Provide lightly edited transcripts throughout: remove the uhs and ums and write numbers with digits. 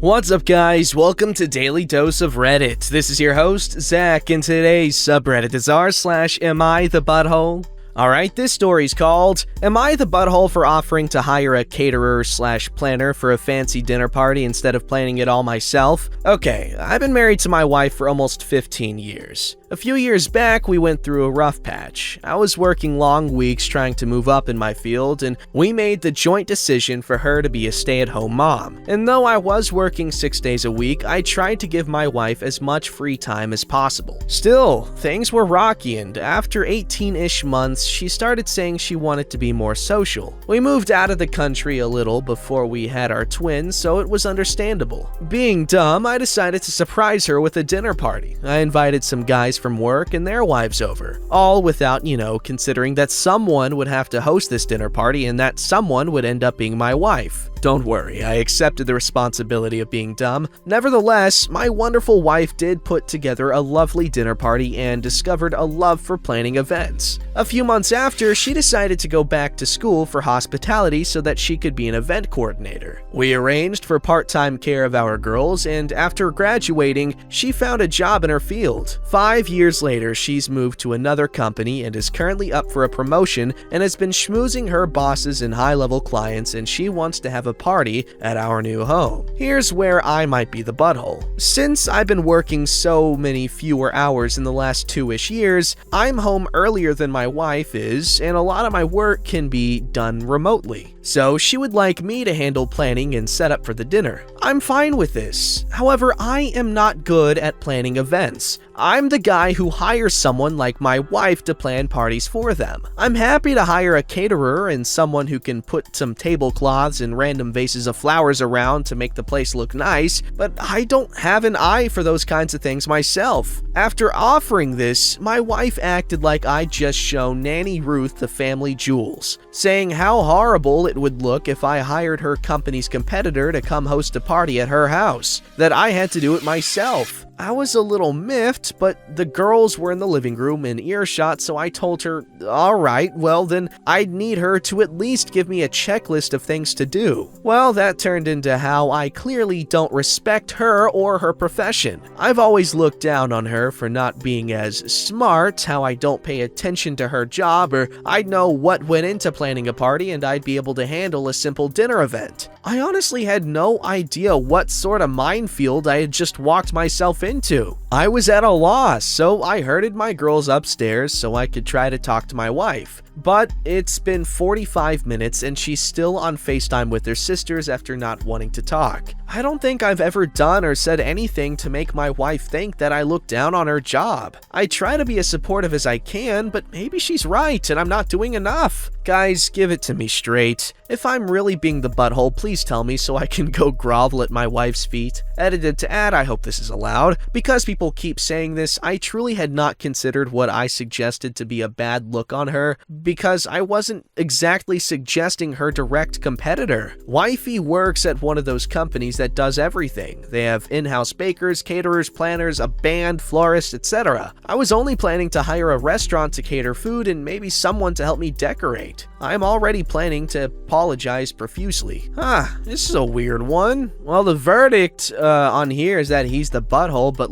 What's up, guys? Welcome to Daily Dose of Reddit. This is your host, Zach, and today's subreddit is r/AmITheButthole. Alright, this story's called, Am I the Butthole for Offering to Hire a Caterer/Planner for a Fancy Dinner Party instead of planning it all myself? Okay, I've been married to my wife for almost 15 years. A few years back, we went through a rough patch. I was working long weeks trying to move up in my field, and we made the joint decision for her to be a stay-at-home mom. And though I was working 6 days a week, I tried to give my wife as much free time as possible. Still, things were rocky, and after 18-ish months, she started saying she wanted to be more social. We moved out of the country a little before we had our twins, so it was understandable. Being dumb, I decided to surprise her with a dinner party. I invited some guys from work and their wives over, all without, considering that someone would have to host this dinner party and that someone would end up being my wife. Don't worry, I accepted the responsibility of being dumb. Nevertheless, my wonderful wife did put together a lovely dinner party and discovered a love for planning events. A few months after, she decided to go back to school for hospitality so that she could be an event coordinator. We arranged for part-time care of our girls, and after graduating, she found a job in her field. 5 years later, she's moved to another company and is currently up for a promotion and has been schmoozing her bosses and high-level clients, and she wants to have a party at our new home. Here's where I might be the butthole. Since I've been working so many fewer hours in the last 2-ish years, I'm home earlier than my wife is, and a lot of my work can be done remotely. So she would like me to handle planning and set up for the dinner. I'm fine with this. However, I am not good at planning events. I'm the guy who hires someone like my wife to plan parties for them. I'm happy to hire a caterer and someone who can put some tablecloths and random vases of flowers around to make the place look nice, but I don't have an eye for those kinds of things myself. After offering this, my wife acted like I'd just shown Nanny Ruth the family jewels, saying how horrible it would look if I hired her company's competitor to come host a party at her house, that I had to do it myself. I was a little miffed, but the girls were in the living room in earshot, so I told her, alright, well then I'd need her to at least give me a checklist of things to do. Well, that turned into how I clearly don't respect her or her profession. I've always looked down on her for not being as smart, how I don't pay attention to her job, or I'd know what went into planning a party and I'd be able to handle a simple dinner event. I honestly had no idea what sort of minefield I had just walked myself into. I was at a loss, so I herded my girls upstairs so I could try to talk to my wife. But it's been 45 minutes and she's still on FaceTime with her sisters after not wanting to talk. I don't think I've ever done or said anything to make my wife think that I look down on her job. I try to be as supportive as I can, but maybe she's right and I'm not doing enough. Guys, give it to me straight. If I'm really being the butthole, please tell me so I can go grovel at my wife's feet. Edited to add, I hope this is allowed. Because people keep saying this, I truly had not considered what I suggested to be a bad look on her, because I wasn't exactly suggesting her direct competitor. Wifey works at one of those companies that does everything. They have in-house bakers, caterers, planners, a band, florists, etc. I was only planning to hire a restaurant to cater food and maybe someone to help me decorate. I'm already planning to apologize profusely. This is a weird one. Well, the verdict on here is that he's the butthole, but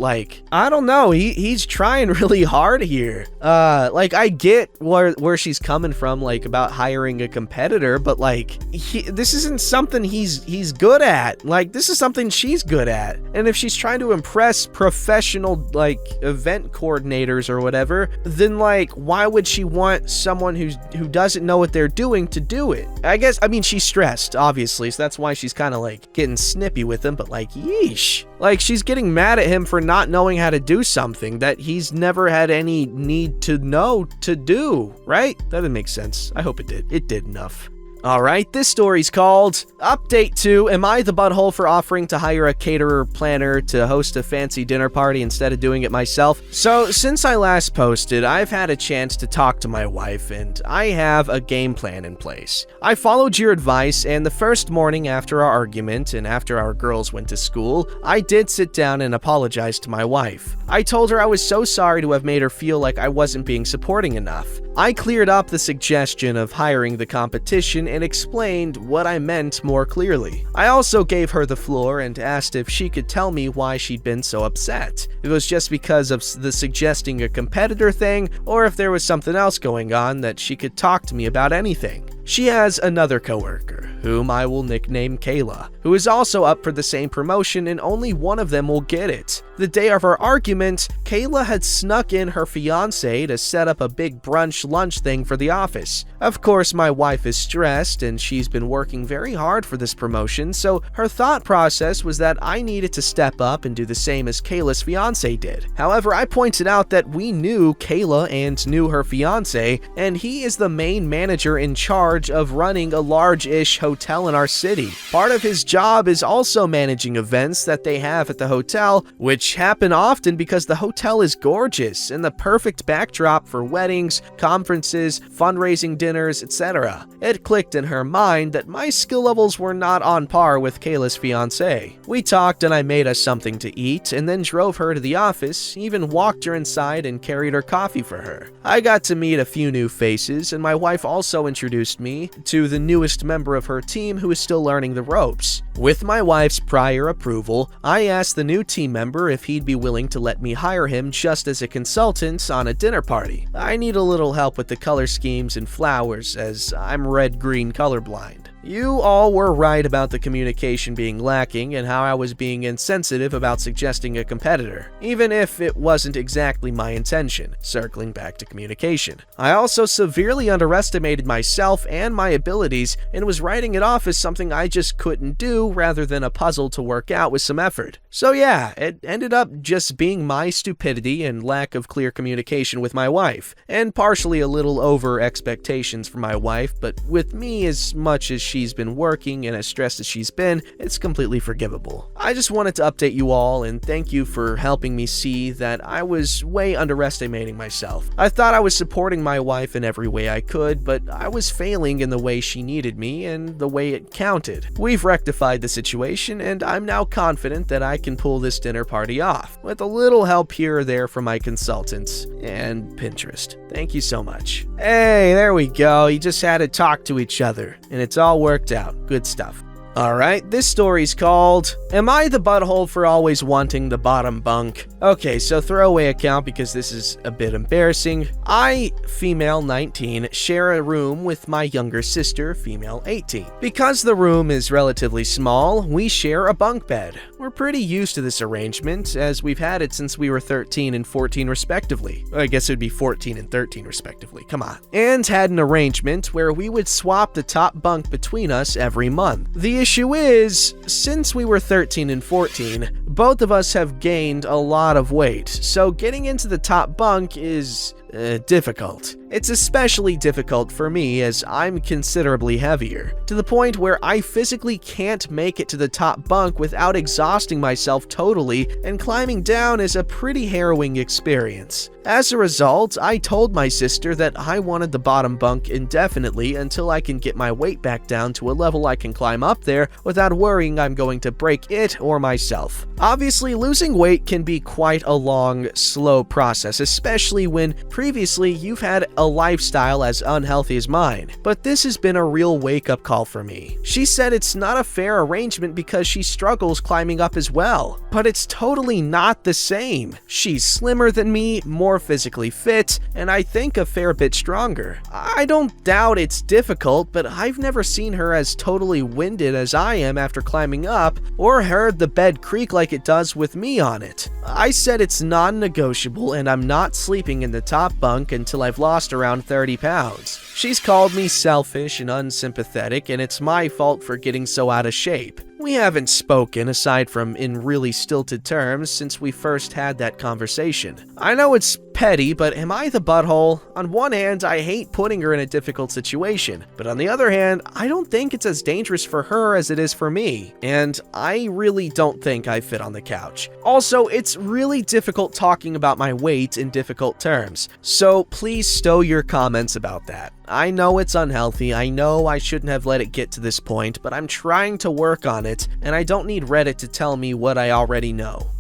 I don't know, he's trying really hard here. I get where she's coming from, about hiring a competitor, but this isn't something he's good at. This is something she's good at. And if she's trying to impress professional, event coordinators or whatever, then why would she want someone who doesn't know what they're doing to do it? I mean, she's stressed, obviously, so that's why she's kind of getting snippy with him, but yeesh. She's getting mad at him for not knowing how to do something that he's never had any need to know to do, right? That didn't make sense. I hope it did. It did enough. Alright, this story's called Update to Am I the Butthole for Offering to Hire a Caterer Planner to Host a Fancy Dinner Party instead of doing it myself? So, since I last posted, I've had a chance to talk to my wife, and I have a game plan in place. I followed your advice, and the first morning after our argument and after our girls went to school, I did sit down and apologize to my wife. I told her I was so sorry to have made her feel like I wasn't being supporting enough. I cleared up the suggestion of hiring the competition and explained what I meant more clearly. I also gave her the floor and asked if she could tell me why she'd been so upset. If it was just because of the suggesting a competitor thing, or if there was something else going on that she could talk to me about anything. She has another coworker, whom I will nickname Kayla, who is also up for the same promotion and only one of them will get it. The day of our argument, Kayla had snuck in her fiancé to set up a big brunch lunch thing for the office. Of course, my wife is stressed and she's been working very hard for this promotion, so her thought process was that I needed to step up and do the same as Kayla's fiancé did. However, I pointed out that we knew Kayla and knew her fiancé, and he is the main manager in charge of running a large-ish hotel in our city. Part of his job is also managing events that they have at the hotel, which happen often because the hotel is gorgeous and the perfect backdrop for weddings, conferences, fundraising dinners, etc. It clicked in her mind that my skill levels were not on par with Kayla's fiancé. We talked and I made us something to eat and then drove her to the office, even walked her inside and carried her coffee for her. I got to meet a few new faces and my wife also introduced me to the newest member of her team who is still learning the ropes. With my wife's prior approval, I asked the new team member if he'd be willing to let me hire him just as a consultant on a dinner party. I need a little help with the color schemes and flowers as I'm red-green colorblind. You all were right about the communication being lacking and how I was being insensitive about suggesting a competitor, even if it wasn't exactly my intention, circling back to communication. I also severely underestimated myself and my abilities and was writing it off as something I just couldn't do rather than a puzzle to work out with some effort. So yeah, it ended up just being my stupidity and lack of clear communication with my wife, and partially a little over expectations for my wife, but with me as much as she's been working and as stressed as she's been, it's completely forgivable. I just wanted to update you all and thank you for helping me see that I was way underestimating myself. I thought I was supporting my wife in every way I could, but I was failing in the way she needed me and the way it counted. We've rectified the situation and I'm now confident that I can pull this dinner party off, with a little help here or there from my consultants and Pinterest. Thank you so much. Hey, there we go. You just had to talk to each other and it's all worked out. Good stuff. Alright, this story's called, Am I the Butthole for Always Wanting the Bottom Bunk? Okay, so throwaway account because this is a bit embarrassing. I, female 19, share a room with my younger sister, female 18. Because the room is relatively small, we share a bunk bed. We're pretty used to this arrangement, as we've had it since we were 13 and 14 respectively. I guess it would be 14 and 13 respectively, come on. And had an arrangement where we would swap the top bunk between us every month. The issue is, since we were 13 and 14, both of us have gained a lot of weight, so getting into the top bunk is difficult. It's especially difficult for me as I'm considerably heavier, to the point where I physically can't make it to the top bunk without exhausting myself totally, and climbing down is a pretty harrowing experience. As a result, I told my sister that I wanted the bottom bunk indefinitely until I can get my weight back down to a level I can climb up there without worrying I'm going to break it or myself. Obviously, losing weight can be quite a long, slow process, especially when previously you've had a lifestyle as unhealthy as mine, but this has been a real wake-up call for me. She said it's not a fair arrangement because she struggles climbing up as well, but it's totally not the same. She's slimmer than me, more physically fit, and I think a fair bit stronger. I don't doubt it's difficult, but I've never seen her as totally winded as I am after climbing up, or heard the bed creak like it does with me on it. I said it's non-negotiable and I'm not sleeping in the top bunk until I've lost around 30 pounds. She's called me selfish and unsympathetic, and it's my fault for getting so out of shape. We haven't spoken, aside from in really stilted terms, since we first had that conversation. I know it's petty, but am I the butthole? On one hand, I hate putting her in a difficult situation, but on the other hand, I don't think it's as dangerous for her as it is for me, and I really don't think I fit on the couch. Also, it's really difficult talking about my weight in difficult terms, so please stow your comments about that. I know it's unhealthy, I know I shouldn't have let it get to this point, but I'm trying to work on it, and I don't need Reddit to tell me what I already know.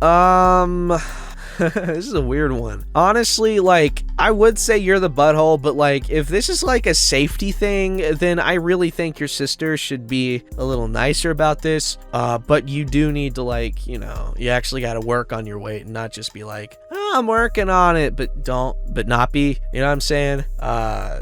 This is a weird one. Honestly, like, I would say you're the butthole, but like, if this is like a safety thing, then I really think your sister should be a little nicer about this. But you do need to, like, you know, you actually got to work on your weight and not just be like, oh, I'm working on it, but not be, you know what I'm saying? I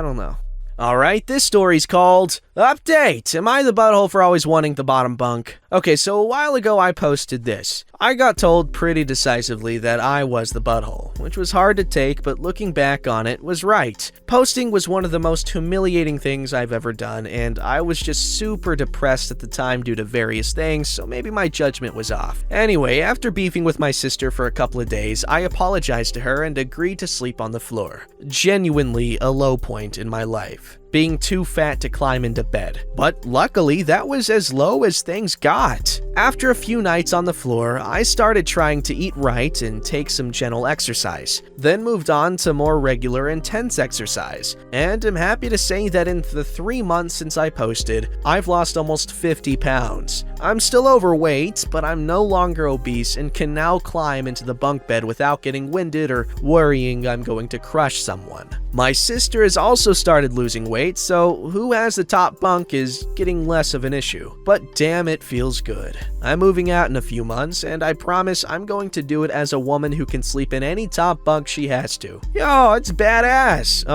don't know. Alright, this story's called Update! Am I the butthole for always wanting the bottom bunk? Okay, so a while ago I posted this. I got told pretty decisively that I was the butthole, which was hard to take, but looking back on it was right. Posting was one of the most humiliating things I've ever done, and I was just super depressed at the time due to various things, so maybe my judgment was off. Anyway, after beefing with my sister for a couple of days, I apologized to her and agreed to sleep on the floor. Genuinely a low point in my life, being too fat to climb into bed. But luckily, that was as low as things got. After a few nights on the floor, I started trying to eat right and take some gentle exercise, then moved on to more regular intense exercise. And I'm happy to say that in the 3 months since I posted, I've lost almost 50 pounds. I'm still overweight, but I'm no longer obese and can now climb into the bunk bed without getting winded or worrying I'm going to crush someone. My sister has also started losing weight, so who has the top bunk is getting less of an issue. But damn, it feels good. I'm moving out in a few months, and I promise I'm going to do it as a woman who can sleep in any top bunk she has to. Yo, it's badass.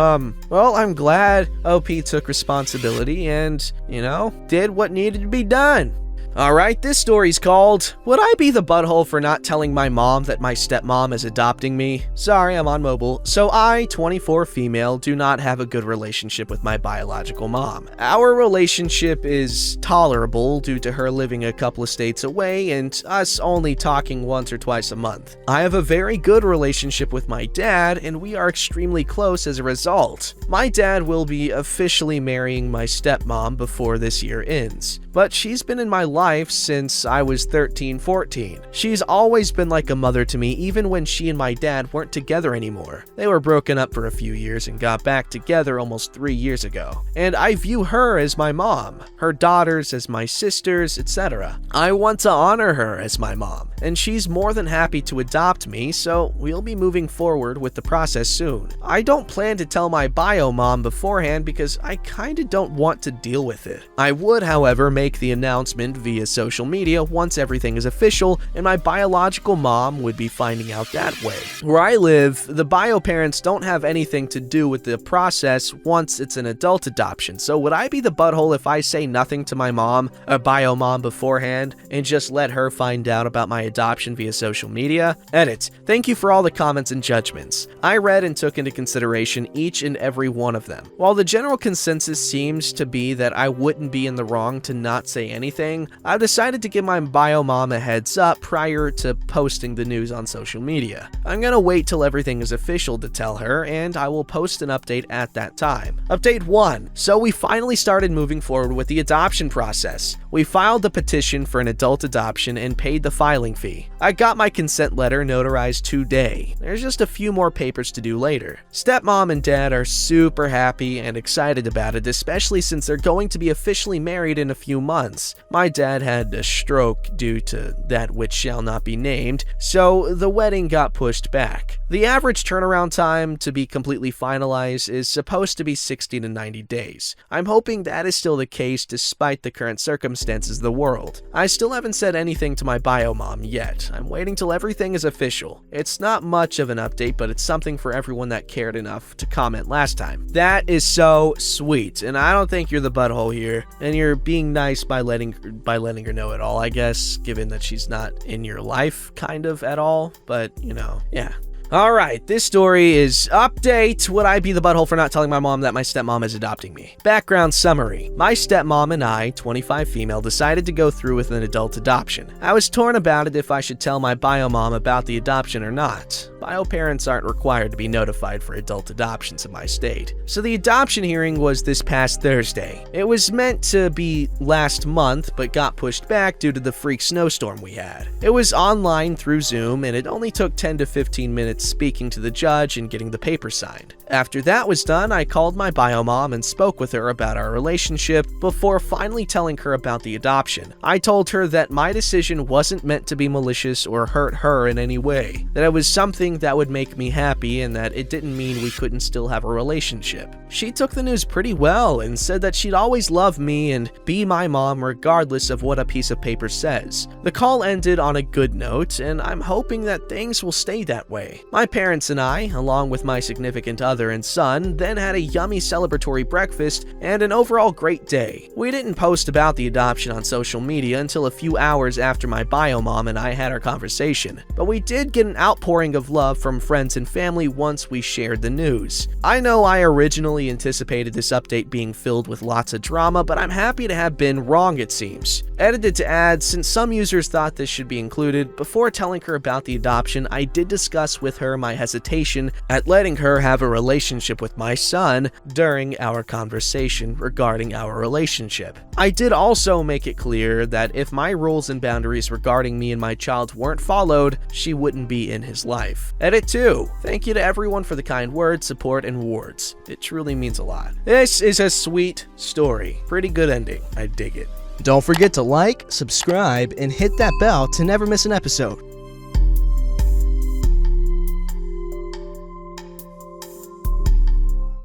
Well, I'm glad OP took responsibility and, you know, did what needed to be done. Alright, this story's called, Would I Be the Butthole for Not Telling My Mom That My Stepmom Is Adopting Me? Sorry, I'm on mobile. So I, 24 female, do not have a good relationship with my biological mom. Our relationship is tolerable due to her living a couple of states away and us only talking once or twice a month. I have a very good relationship with my dad, and we are extremely close as a result. My dad will be officially marrying my stepmom before this year ends, but she's been in my life since I was 13, 14. She's always been like a mother to me, even when she and my dad weren't together anymore. They were broken up for a few years and got back together almost 3 years ago. And I view her as my mom, her daughters as my sisters, etc. I want to honor her as my mom, and she's more than happy to adopt me, so we'll be moving forward with the process soon. I don't plan to tell my bio mom beforehand because I kinda don't want to deal with it. I would, however, make the announcement via social media once everything is official, and my biological mom would be finding out that way. Where I live, the bio parents don't have anything to do with the process once it's an adult adoption, so would I be the butthole if I say nothing to my mom, or bio mom beforehand, and just let her find out about my adoption via social media? Edit. Thank you for all the comments and judgments. I read and took into consideration each and every one of them. While the general consensus seems to be that I wouldn't be in the wrong to not say anything, I've decided to give my bio mom a heads up prior to posting the news on social media. I'm gonna wait till everything is official to tell her, and I will post an update at that time. Update 1. So we finally started moving forward with the adoption process. We filed the petition for an adult adoption and paid the filing fee. I got my consent letter notarized today. There's just a few more papers to do later. Stepmom and dad are super happy and excited about it, especially since they're going to be officially married in a few months. My dad had a stroke due to that which shall not be named, so the wedding got pushed back. The average turnaround time to be completely finalized is supposed to be 60 to 90 days. I'm hoping that is still the case despite the current circumstances of the world. I still haven't said anything to my bio mom yet. I'm waiting till everything is official. It's not much of an update, but it's something for everyone that cared enough to comment last time. That is so sweet, and I don't think you're the butthole here, and you're being nice by letting her know it all, I guess, given that she's not in your life kind of at all, but you know, yeah. Alright, this story is Update. Would I be the butthole for not telling my mom that my stepmom is adopting me? Background summary. My stepmom and I, 25 female, decided to go through with an adult adoption. I was torn about it if I should tell my bio mom about the adoption or not. Bio parents aren't required to be notified for adult adoptions in my state. So the adoption hearing was this past Thursday. It was meant to be last month, but got pushed back due to the freak snowstorm we had. It was online through Zoom, and it only took 10 to 15 minutes minutes speaking to the judge and getting the paper signed. After that was done, I called my bio mom and spoke with her about our relationship before finally telling her about the adoption. I told her that my decision wasn't meant to be malicious or hurt her in any way, that it was something that would make me happy and that it didn't mean we couldn't still have a relationship. She took the news pretty well and said that she'd always love me and be my mom regardless of what a piece of paper says. The call ended on a good note, and I'm hoping that things will stay that way. My parents and I, along with my significant other and son, then had a yummy celebratory breakfast and an overall great day. We didn't post about the adoption on social media until a few hours after my bio mom and I had our conversation, but we did get an outpouring of love from friends and family once we shared the news. I know I originally anticipated this update being filled with lots of drama, but I'm happy to have been wrong, it seems. Edited to add, since some users thought this should be included, before telling her about the adoption, I did discuss with her my hesitation at letting her have a relationship with my son during our conversation regarding our relationship. I did also make it clear that if my rules and boundaries regarding me and my child weren't followed, she wouldn't be in his life. Edit 2. Thank you to everyone for the kind words, support, and awards. It truly means a lot. This is a sweet story. Pretty good ending. I dig it. Don't forget to like, subscribe, and hit that bell to never miss an episode.